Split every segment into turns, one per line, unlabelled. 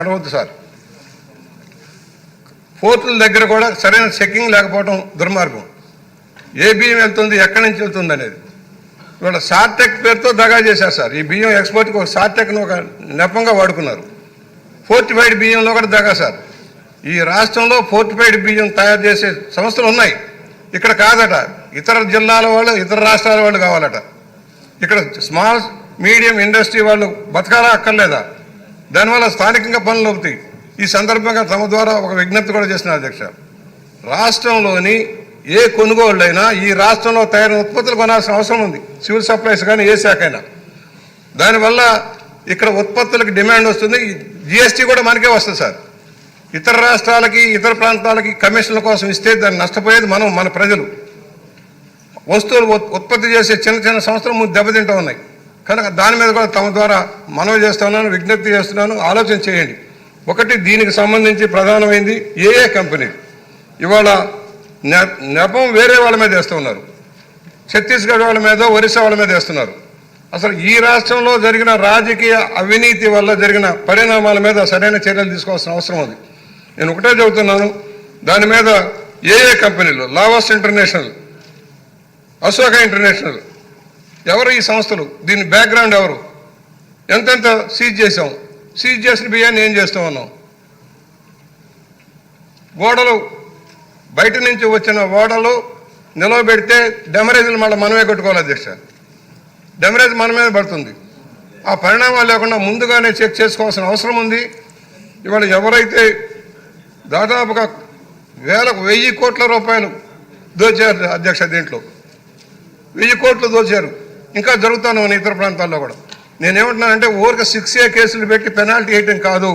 అడవద్దు sir. పోర్టుల దగ్గర కూడా సరైన చెక్కింగ్ లేకపోవడం దుర్మార్గం. ఏ బియ్యం వెళ్తుంది, ఎక్కడి నుంచి వెళ్తుంది అనేది. ఇవాళ సార్టెక్ పేరుతో దగా చేశారు సార్. ఈ బియ్యం ఎక్స్పోర్ట్కి ఒక సార్టెక్ను ఒక నెపంగా వాడుకున్నారు. ఫోర్టిఫైడ్ బియ్యంలో కూడా దగా సార్. ఈ రాష్ట్రంలో ఫోర్టిఫైడ్ బియ్యం తయారు చేసే సంస్థలు ఉన్నాయి, ఇక్కడ కాదట. ఇతర జిల్లాల వాళ్ళు, ఇతర రాష్ట్రాల వాళ్ళు కావాలట. ఇక్కడ స్మాల్ మీడియం ఇండస్ట్రీ వాళ్ళు బతకాలా అక్కర్లేదా? దానివల్ల స్థానికంగా పనులు అవుతాయి. ఈ సందర్భంగా తమ ద్వారా ఒక విజ్ఞప్తి కూడా చేస్తున్నారు అధ్యక్ష. రాష్ట్రంలోని ఏ కొనుగోళ్ళైనా ఈ రాష్ట్రంలో తయారైన ఉత్పత్తులు కొనాల్సిన అవసరం ఉంది, సివిల్ సప్లైస్ కానీ ఏ శాఖ అయినా. దానివల్ల ఇక్కడ ఉత్పత్తులకు డిమాండ్ వస్తుంది. జిఎస్టీ కూడా మనకే వస్తుంది సార్. ఇతర రాష్ట్రాలకి, ఇతర ప్రాంతాలకి కమిషన్ల కోసం ఇస్తే దాన్ని నష్టపోయేది మన ప్రజలు. వస్తువులు ఉత్పత్తి చేసే చిన్న చిన్న సంస్థలు ముందు దెబ్బతింటూ ఉన్నాయి. కనుక దాని మీద కూడా తమ ద్వారా మనవి చేస్తున్నాను, విజ్ఞప్తి చేస్తున్నాను, ఆలోచన చేయండి. ఒకటి, దీనికి సంబంధించి ప్రధానమైంది ఏ కంపెనీ ఇవాళ నెపం వేరే వాళ్ళ మీద వేస్తూ ఉన్నారు. ఛత్తీస్గఢ్ వాళ్ళ మీద, ఒరిస్సా వాళ్ళ మీద వేస్తున్నారు. అసలు ఈ రాష్ట్రంలో జరిగిన రాజకీయ అవినీతి వల్ల జరిగిన పరిణామాల మీద సరైన చర్యలు తీసుకోవాల్సిన అవసరం ఉంది. నేను ఒకటే చెబుతున్నాను, దాని మీద ఏ కంపెనీలు, లావాస్ ఇంటర్నేషనల్, అశోక ఇంటర్నేషనల్, ఎవరు ఈ సంస్థలు, దీని బ్యాక్గ్రౌండ్ ఎవరు, ఎంతెంత సీజ్ చేసాం, సీజ్ చేసిన బియ్యాన్ని ఏం చేస్తూ ఉన్నాం. ఓడలు బయట నుంచి వచ్చిన ఓడలు నిలవబెడితే డెమరేజ్లు మళ్ళీ మనమే కొట్టుకోవాలి అధ్యక్ష. డెమరేజ్ మన మీద పడుతుంది. ఆ పరిణామాలు లేకుండా ముందుగానే చెక్ చేసుకోవాల్సిన అవసరం ఉంది. ఇవాళ ఎవరైతే దాదాపుగా 1000 కోట్ల రూపాయలు దోచారు అధ్యక్ష, దీంట్లో 1000 కోట్లు దోచారు. ఇంకా జరుగుతాను ఇతర ప్రాంతాల్లో కూడా. నేనేమంటున్నానంటే ఊరికి 6A కేసులు పెట్టి పెనాల్టీ వేయటం కాదు.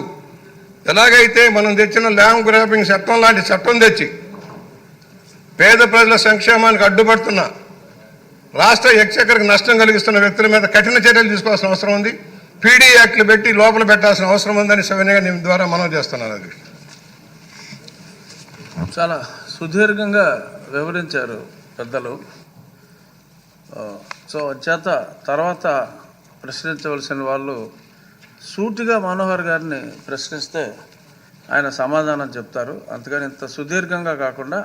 ఎలాగైతే మనం తెచ్చిన ల్యాండ్ గ్రాబింగ్ చట్టం లాంటి చట్టం తెచ్చి పేద ప్రజల సంక్షేమానికి అడ్డుపడుతున్న, రాష్ట్ర ఎక్స్చెక్కర్కి నష్టం కలిగిస్తున్న వ్యక్తుల మీద కఠిన చర్యలు తీసుకోవాల్సిన అవసరం ఉంది. పీడీ యాక్ట్లు పెట్టి లోపల పెట్టాల్సిన అవసరం ఉందని సవినయంగా నేను ద్వారా మనం చేస్తున్నాను. అది
చాలా సుదీర్ఘంగా వివరించారు పెద్దలు. సో చేత తర్వాత ప్రశ్నించవలసిన వాళ్ళు సూటిగా మనోహర్ గారిని ప్రశ్నిస్తే ఆయన సమాధానం చెప్తారు. అంతకని ఇంత సుదీర్ఘంగా కాకుండా